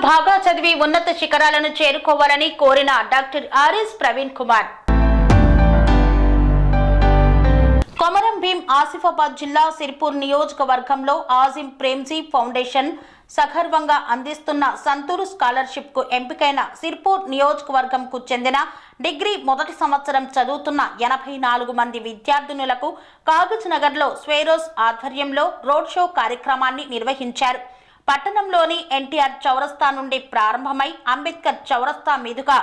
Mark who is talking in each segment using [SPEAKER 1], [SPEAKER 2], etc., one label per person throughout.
[SPEAKER 1] బాగా చదివి ఉన్నత శిఖరాలను చేరుకోవాలని కోరిన డాక్టర్ ఆర్ఎస్ ప్రవీణ్ కుమార్. కొమరం భీం ఆసిఫాబాద్ జిల్లా సిర్పూర్ నియోజకవర్గంలో ఆజిం ప్రేమ్జీ ఫౌండేషన్ సగర్వంగా అందిస్తున్న సంతూరు స్కాలర్షిప్ కు ఎంపికైన సిర్పూర్ నియోజకవర్గంకు చెందిన డిగ్రీ మొదటి సంవత్సరం చదువుతున్న 84 మంది విద్యార్థినులకు కాగజ్ నగర్లో స్వేరోస్ ఆధ్వర్యంలో రోడ్ షో కార్యక్రమాన్ని నిర్వహించారు. పట్టణంలోని ఎన్టీఆర్ చౌరస్తా నుండి ప్రారంభమై అంబేద్కర్ చౌరస్తా మీదుగా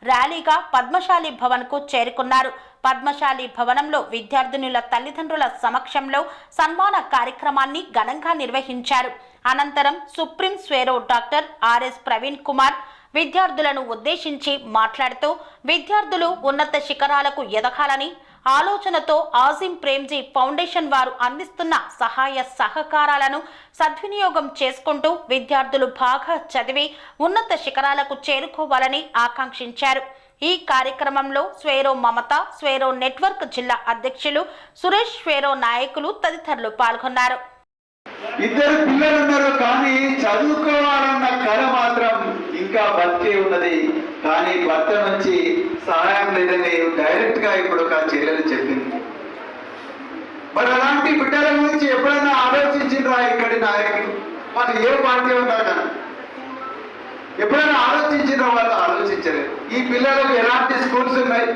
[SPEAKER 1] ర్యాలీగా పద్మశాలి భవన్ కు చేరుకున్నారు. పద్మశాలి భవనంలో విద్యార్థినుల తల్లిదండ్రుల సమక్షంలో సన్మాన కార్యక్రమాన్ని ఘనంగా నిర్వహించారు. అనంతరం supreme Swaero doctor RS Praveen Kumar విద్యార్థులను ఉద్దేశించి మాట్లాడుతూ విద్యార్థులు ఉన్నత శిఖరాలకు ఎదగాలని ఆలోచనతో ఆజిం ప్రేమ్జీ ఫౌండేషన్ వారు అందిస్తున్న సహాయ సహకారాలను సద్వినియోగం చేసుకుంటూ విద్యార్థులు బాగా చదివి ఉన్నత శిఖరాలకు చేరుకోవాలని ఆకాంక్షించారు. ఈ కార్యక్రమంలో స్వేరో మమత, స్వేరో నెట్వర్క్ జిల్లా అధ్యక్షులు సురేష్, స్వేరో నాయకులు తదితరులు పాల్గొన్నారు.
[SPEAKER 2] ఇద్దరు పిల్లలు ఉన్నారు, కానీ చదువుకోవాలన్న కళ మాత్రం ఇంకా బతికే ఉన్నది. కానీ భర్త నుంచి సహాయం లేదని డైరెక్ట్ గా ఇప్పుడు ఒక చెల్లెలు చెప్పింది. మరి అలాంటి బిడ్డల గురించి ఎప్పుడైనా ఆలోచించిండ్రా ఇక్కడి నాయకులు? వాళ్ళు ఏ పార్టీ ఉన్నారు, ఎప్పుడైనా ఆలోచించిండ్రా? వాళ్ళు ఆలోచించలేదు. ఈ పిల్లలకు ఎలాంటి స్కూల్స్ ఉన్నాయి,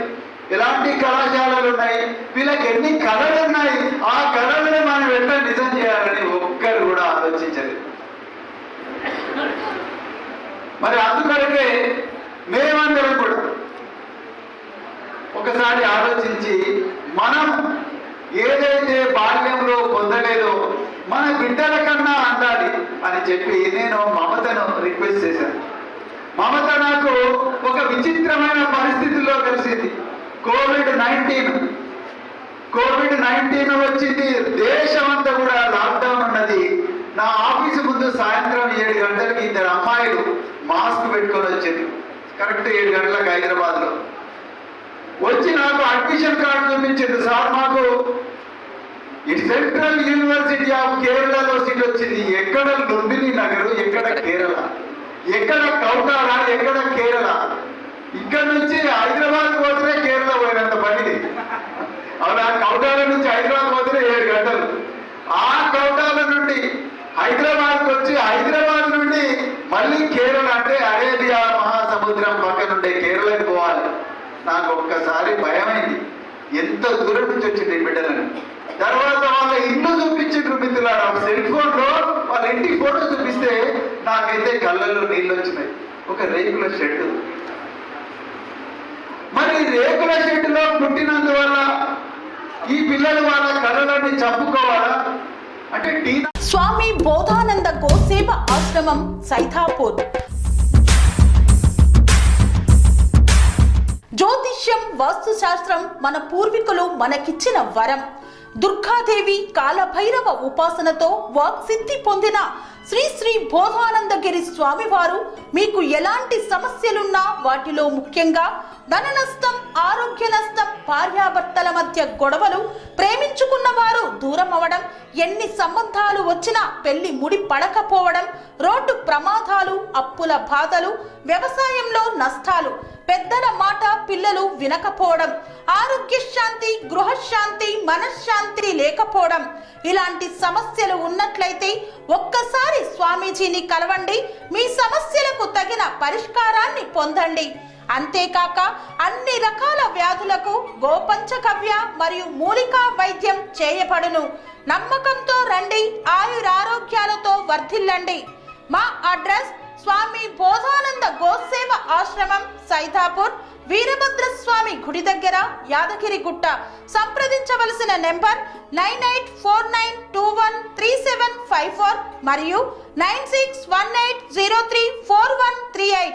[SPEAKER 2] ఎలాంటి కళాశాలలు ఉన్నాయి, వీళ్ళకి ఎన్ని కళలు ఉన్నాయి, ఆ కళలను మనం ఎట్లా నిజం చేయాలని ఒక్కరు కూడా ఆలోచించలేదు. మరి అందుకొరకే మేమందరం కూడా ఒకసారి ఆలోచించి మనం ఏదైతే బాల్యంలో పొందలేదో మన బిడ్డల కన్నా అందాలి అని చెప్పి నేను మమతను రిక్వెస్ట్ చేశాను. మమత నాకు ఒక విచిత్రమైన పరిస్థితుల్లో కలిసింది. కోవిడ్-19 వచ్చింది. దేశం అంతా కూడా లాక్డౌన్ ఉన్నది. నా ఆఫీసు ముందు సాయంత్రం 7 గంటలకి ఇద్దరు అమ్మాయిలు మాస్క్ పెట్టుకొని వచ్చింది. కరెక్ట్ 7 గంటలకు హైదరాబాద్ లో వచ్చి నాకు అడ్మిషన్ కార్డు చూపించింది. సార్, మాకు ఈ సెంట్రల్ యూనివర్సిటీ ఆఫ్ కేరళలో సీట్ వచ్చింది. ఎక్కడ లుంబిని నగర్, ఎక్కడ కేరళ, ఎక్కడ కౌటాల, ఎక్కడ కేరళ. ఇక్కడ నుంచి హైదరాబాద్ పోతే కేరళ పోయినంత పని. అవునా? కౌటాల నుంచి హైదరాబాద్ పోతే 7 గంటలు. ఆ కౌటాల నుండి హైదరాబాద్కి వచ్చి హైదరాబాద్ నుండి మళ్ళీ కేరళ, అంటే అరేబియా మహాసముద్రం పక్కనుండే కేరళకి పోవాలి. నాకు ఒక్కసారి భయమైంది, ఎంత దూరం నుంచి వచ్చింది ఈ బిడ్డలని. తర్వాత వాళ్ళ ఇల్లు చూపించిండ్రు మిత్రులారా. సెల్ ఫోన్ లో వాళ్ళ ఇంటి ఫోటో చూపిస్తే నాకైతే కళ్ళల్లో నీళ్ళు వచ్చినాయి. ఒక రేకుల షెడ్. మరి రేకుల షెడ్లో పుట్టినందువల్ల ఈ పిల్లలు వాళ్ళ కళలని చంపుకోవాలా? అంటే
[SPEAKER 1] స్వామి బోధానంద గోసేవ ఆశ్రమం, సైతాపూర్. జ్యోతిష్యం, వాస్తుశాస్త్రం మన పూర్వీకులు మనకిచ్చిన వరం. దుర్గాదేవి, కాలభైరవ ఉపాసనతో వాక్సిద్ధి పొందిన శ్రీ శ్రీ బోధానందగిరి స్వామివారు మీకు ఎలాంటి సమస్యలున్నా, వాటిలో ముఖ్యంగా ధన నష్టం, ఆరోగ్య నష్టం, భార్యాభర్తల మధ్య గొడవలు, ప్రేమించుకున్న వారు దూరం అవడం, ఎన్ని సంబంధాలు వచ్చినా పెళ్లి ముడి పడకపోవడం, రోడ్డు ప్రమాదాలు, అప్పుల బాధలు, వ్యవసాయంలో నష్టాలు, పెద్దల మాట పిల్లలు వినకపోవడం, ఆరోగ్య శాంతి, గృహశాంతి, మనశ్శాంతి లేకపోవడం, ఇలాంటి సమస్యలు ఉన్నట్లయితే ఒక్కసారి స్వామీజీని కలవండి. మీ సమస్యలకు తగిన పరిష్కారాన్ని పొందండి. అంతేకాక అన్ని రకాల వ్యాధులకు గోపంచగవ్య మరియు మూలికా వైద్యం చేయబడును. నమ్మకంతో రండి, ఆయురారోగ్యాలతో వర్ధిల్లండి. మా అడ్రస్ స్వామి బోధానంద గోసేవ ఆశ్రమం, సైతాపూర్, వీరభద్రస్వామి గుడి దగ్గర, యాదగిరిగుట్ట. సంప్రదించవలసిన నెంబర్ 9849213754 మరియు 9618034138.